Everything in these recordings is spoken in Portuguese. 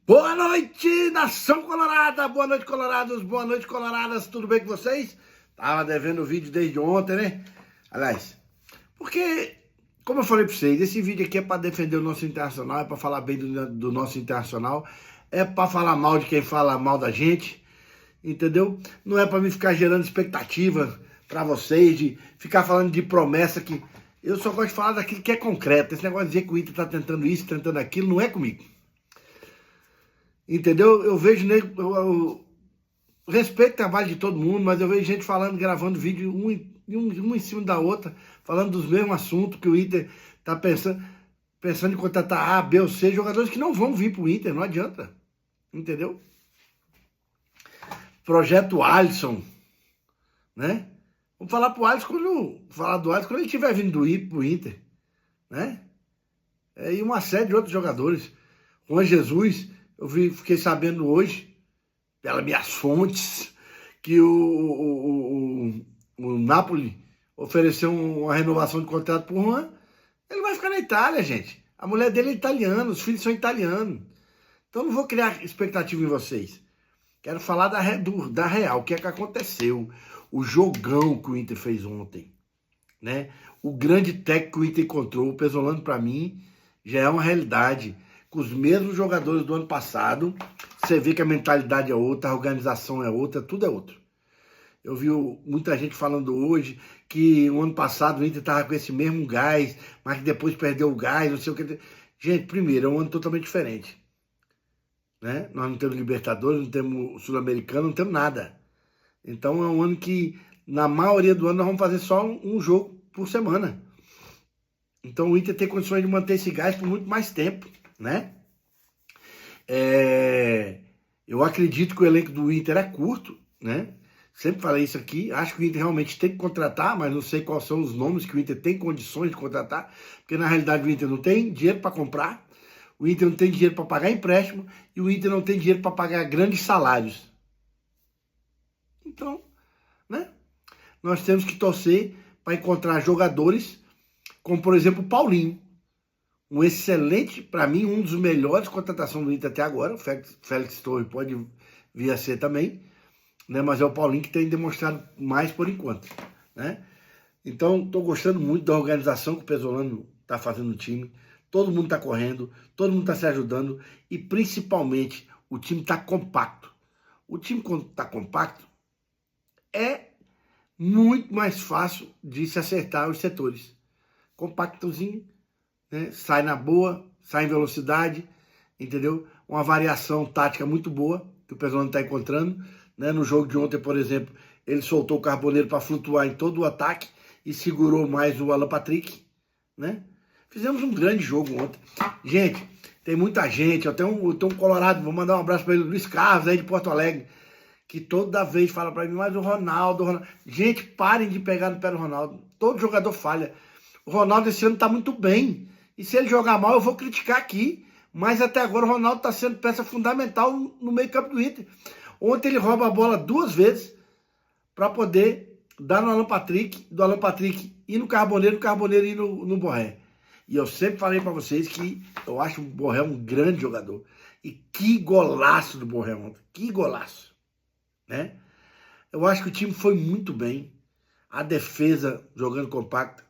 Boa noite, nação colorada, boa noite, colorados, boa noite, coloradas, tudo bem com vocês? Tava devendo o vídeo desde ontem, né? Aliás, porque, como eu falei pra vocês, esse vídeo aqui é pra defender o nosso Internacional, é pra falar bem do nosso Internacional, é pra falar mal de quem fala mal da gente, entendeu? Não é pra mim ficar gerando expectativa pra vocês, de ficar falando de promessa que... Eu só gosto de falar daquilo que é concreto. Esse negócio de dizer que o Inter tá tentando isso, tentando aquilo, não é comigo. Entendeu? Eu vejo eu respeito o trabalho de todo mundo, mas eu vejo gente falando, gravando vídeo um em cima da outra, falando dos mesmos assuntos que o Inter tá pensando em contratar A, B ou C, jogadores que não vão vir pro Inter, não adianta. Entendeu? Projeto Alisson, né? Vamos falar do Alisson quando ele estiver vindo pro Inter, né? E uma série de outros jogadores. Juan Jesus, fiquei sabendo hoje, pelas minhas fontes, que o Napoli ofereceu uma renovação de contrato pro Juan. Ele vai ficar na Itália, gente. A mulher dele é italiana, os filhos são italianos. Então não vou criar expectativa em vocês. Quero falar da real, o que é que aconteceu. O jogão que o Inter fez ontem, né? O grande técnico que o Inter encontrou, o Pesolano, para mim, já é uma realidade. Com os mesmos jogadores do ano passado, você vê que a mentalidade é outra, a organização é outra, tudo é outro. Eu vi muita gente falando hoje que o ano passado o Inter estava com esse mesmo gás, mas que depois perdeu o gás, não sei o que. Gente, primeiro, é um ano totalmente diferente, né? Nós não temos Libertadores, não temos Sul-Americano, não temos nada. Então é um ano que, na maioria do ano, nós vamos fazer só um jogo por semana. Então o Inter tem condições de manter esse gás por muito mais tempo, né? Eu acredito que o elenco do Inter é curto, né? Sempre falei isso aqui. Acho que o Inter realmente tem que contratar, mas não sei quais são os nomes que o Inter tem condições de contratar, porque na realidade o Inter não tem dinheiro para comprar, o Inter não tem dinheiro para pagar empréstimo e o Inter não tem dinheiro para pagar grandes salários. Então, né? Nós temos que torcer para encontrar jogadores como, por exemplo, o Paulinho. Um excelente, para mim, um dos melhores contratações do Inter até agora. O Félix Torres pode vir a ser também, né? Mas é o Paulinho que tem demonstrado mais por enquanto, né? Então, estou gostando muito da organização que o Pesolano está fazendo no time. Todo mundo está correndo, todo mundo está se ajudando e, principalmente, o time está compacto. O time, quando está compacto, é muito mais fácil de se acertar os setores. Compactozinho, né? Sai na boa, sai em velocidade, entendeu? Uma variação tática muito boa que o Pesolano está encontrando, né? No jogo de ontem, por exemplo, ele soltou o Carboneiro para flutuar em todo o ataque e segurou mais o Alan Patrick, né? Fizemos um grande jogo ontem. Gente, tem muita gente, eu tenho um colorado, vou mandar um abraço para ele, Luiz Carlos, aí de Porto Alegre, que toda vez fala para mim, mas o Ronaldo... Gente, parem de pegar no pé do Ronaldo. Todo jogador falha. O Ronaldo esse ano tá muito bem. E se ele jogar mal, eu vou criticar aqui. Mas até agora o Ronaldo está sendo peça fundamental no meio campo do Inter. Ontem ele rouba a bola 2 vezes para poder dar no Alan Patrick, do Alan Patrick ir no Carboneiro ir no Borré. E eu sempre falei para vocês que eu acho o Borré um grande jogador. E que golaço do Borré ontem. Que golaço. Né? Eu acho que o time foi muito bem. A defesa jogando compacto.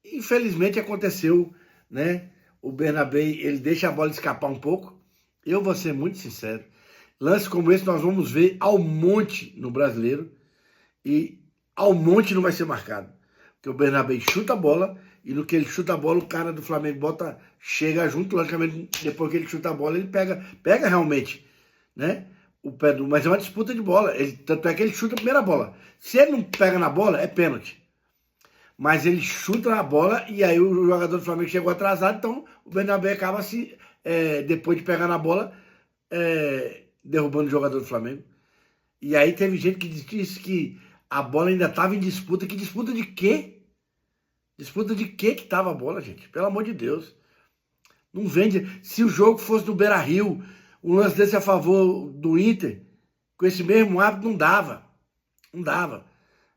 Infelizmente aconteceu, né? O Bernabé, ele deixa a bola escapar um pouco. Eu vou ser muito sincero. Lances como esse nós vamos ver ao monte no Brasileiro. E ao monte não vai ser marcado. Porque o Bernabé chuta a bola e no que ele chuta a bola, o cara do Flamengo chega junto. Logicamente, depois que ele chuta a bola, ele pega realmente, né? Mas é uma disputa de bola. Tanto é que ele chuta a primeira bola. Se ele não pega na bola, é pênalti. Mas ele chuta na bola e aí o jogador do Flamengo chegou atrasado, então o Bernabé acaba depois de pegar na bola, derrubando o jogador do Flamengo. E aí teve gente que disse que a bola ainda estava em disputa. Que disputa de quê? Disputa de quê que estava a bola, gente? Pelo amor de Deus. Não vende. Se o jogo fosse no Beira-Rio, um lance desse a favor do Inter, com esse mesmo hábito, não dava. Não dava.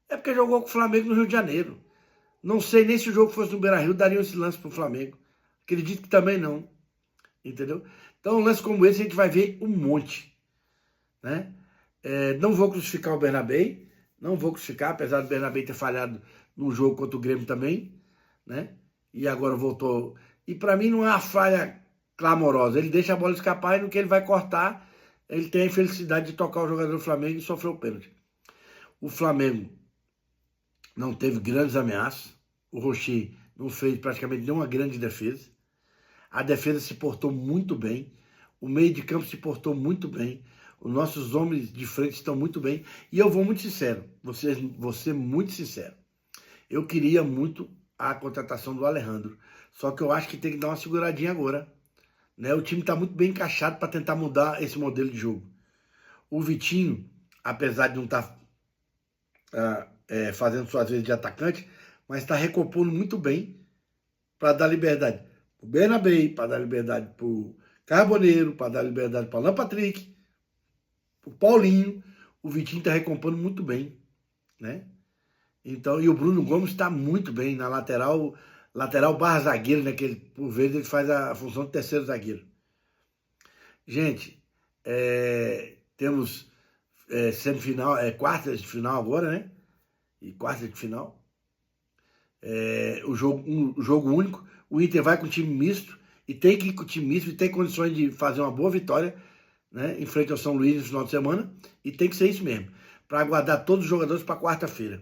É porque jogou com o Flamengo no Rio de Janeiro. Não sei nem se o jogo fosse no Beira-Rio, daria esse lance pro Flamengo. Acredito que também não. entendeu? Então, um lance como esse a gente vai ver um monte, né? Não vou crucificar o Bernabé, não vou crucificar, apesar do Bernabé ter falhado no jogo contra o Grêmio também, né? E agora voltou. E para mim não é uma falha clamorosa, ele deixa a bola escapar e no que ele vai cortar, ele tem a infelicidade de tocar o jogador do Flamengo e sofreu o pênalti. O Flamengo não teve grandes ameaças, o Rocher não fez praticamente nenhuma grande defesa, a defesa se portou muito bem, o meio de campo se portou muito bem, os nossos homens de frente estão muito bem, e eu vou muito sincero, vou ser muito sincero, eu queria muito a contratação do Alejandro, só que eu acho que tem que dar uma seguradinha agora, né? O time está muito bem encaixado para tentar mudar esse modelo de jogo. O Vitinho, apesar de não estar fazendo suas vezes de atacante, mas está recompondo muito bem para dar liberdade para o Bernabé, para dar liberdade para o Carboneiro, para dar liberdade para o Alan Patrick, para o Paulinho. O Vitinho está recompondo muito bem, né? Então, e o Bruno Gomes está muito bem na lateral barra zagueiro, né? Que ele, por vezes ele faz a função de terceiro zagueiro. Gente, temos semifinal, quartas de final agora, né? E quartas de final. O jogo único. O Inter vai com o time misto e tem que ir com o time misto e tem condições de fazer uma boa vitória, né, em frente ao São Luís no final de semana, e tem que ser isso mesmo, para aguardar todos os jogadores para quarta-feira.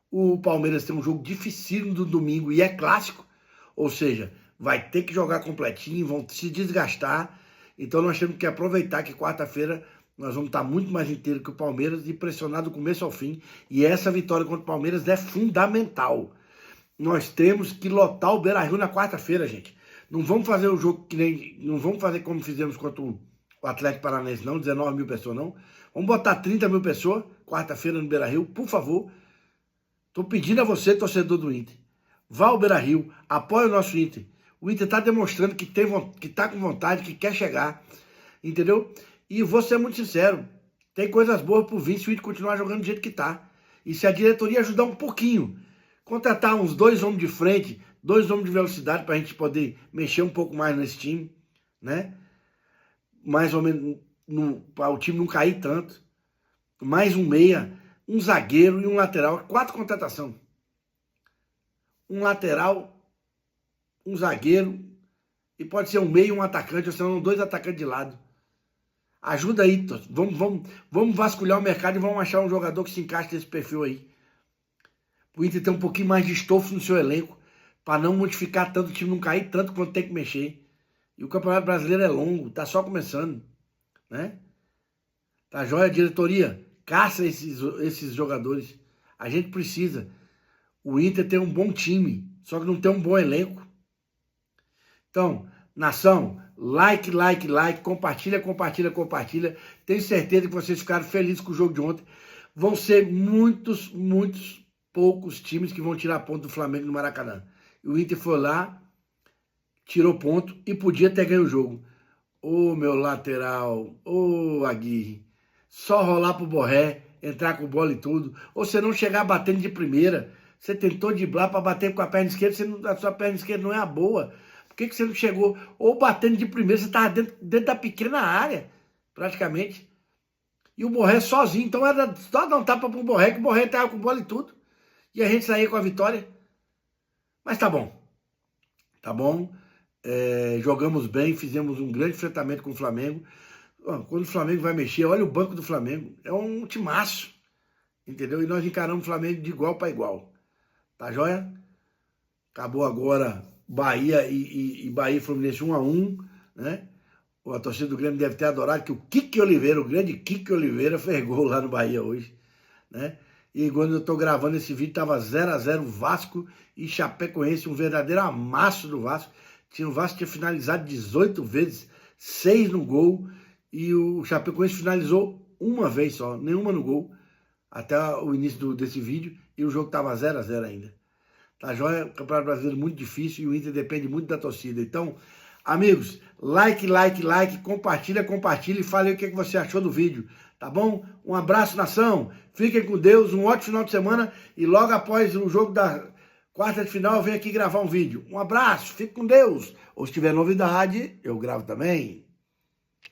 O Palmeiras tem um jogo dificílimo do domingo e é clássico, ou seja, vai ter que jogar completinho, vão se desgastar, então nós temos que aproveitar que quarta-feira nós vamos estar muito mais inteiro que o Palmeiras e pressionar do começo ao fim, e essa vitória contra o Palmeiras é fundamental. Nós temos que lotar o Beira-Rio na quarta-feira, gente. Não vamos fazer o jogo não vamos fazer como fizemos contra o Atlético Paranaense, não, 19 mil pessoas, não. Vamos botar 30 mil pessoas, quarta-feira no Beira-Rio, por favor. Estou pedindo a você, torcedor do Inter, vá ao Beira-Rio, apoie o nosso Inter. O Inter está demonstrando que está com vontade, que quer chegar, entendeu? E vou ser muito sincero, tem coisas boas por vir se o Inter continuar jogando do jeito que está. E se a diretoria ajudar um pouquinho, contratar uns 2 homens de frente, 2 homens de velocidade para a gente poder mexer um pouco mais nesse time, né? Mais ou menos, para o time não cair tanto. Mais um meia, um zagueiro e um lateral. 4 contratações. Um lateral, um zagueiro, e pode ser um meia e um atacante, ou senão 2 atacantes de lado. Ajuda aí, vamos vasculhar o mercado e vamos achar um jogador que se encaixe nesse perfil aí. O Inter tem um pouquinho mais de estofo no seu elenco, para não modificar tanto, o time não cair tanto quanto tem que mexer. E o Campeonato Brasileiro é longo, tá só começando, né? Tá joia, diretoria? Caça esses jogadores. A gente precisa. O Inter tem um bom time, só que não tem um bom elenco. Então, nação, like, compartilha. Tenho certeza que vocês ficaram felizes com o jogo de ontem. Vão ser muitos poucos times que vão tirar ponto do Flamengo no Maracanã. E o Inter foi lá, tirou ponto e podia ter ganho o jogo. Ô, meu lateral, ô, Aguirre, só rolar pro Borré, entrar com bola e tudo, ou você não chegar batendo de primeira. Você tentou driblar para bater com a perna esquerda, a sua perna esquerda não é a boa. Por que você não chegou? Ou batendo de primeira, você estava dentro da pequena área, praticamente. E o Borré sozinho, então era só dar um tapa pro Borré, que o Borré estava com bola e tudo. E a gente saía com a vitória. Mas tá bom. Tá bom. Jogamos bem, fizemos um grande enfrentamento com o Flamengo. Quando o Flamengo vai mexer, olha o banco do Flamengo. É um timaço. Entendeu? E nós encaramos o Flamengo de igual para igual. Tá joia? Acabou agora Bahia e Bahia e Fluminense 1-1, né? A torcida do Grêmio deve ter adorado que o Kiki Oliveira, o grande Kiki Oliveira, fez gol lá no Bahia hoje, né? E quando eu estou gravando esse vídeo, estava 0-0 Vasco e Chapecoense, um verdadeiro amasso do Vasco. O Vasco tinha finalizado 18 vezes, 6 no gol, e o Chapecoense finalizou uma vez só, nenhuma no gol, até o início desse vídeo, e o jogo estava 0-0 ainda. Tá joia? O Campeonato Brasileiro é muito difícil e o Inter depende muito da torcida. Então, amigos, like, compartilha e fale aí o que você achou do vídeo. Tá bom? Um abraço, nação. Fiquem com Deus, um ótimo final de semana. E logo após o jogo quarta de final eu venho aqui gravar um vídeo. Um abraço, fique com Deus. Ou se tiver novidade, eu gravo também.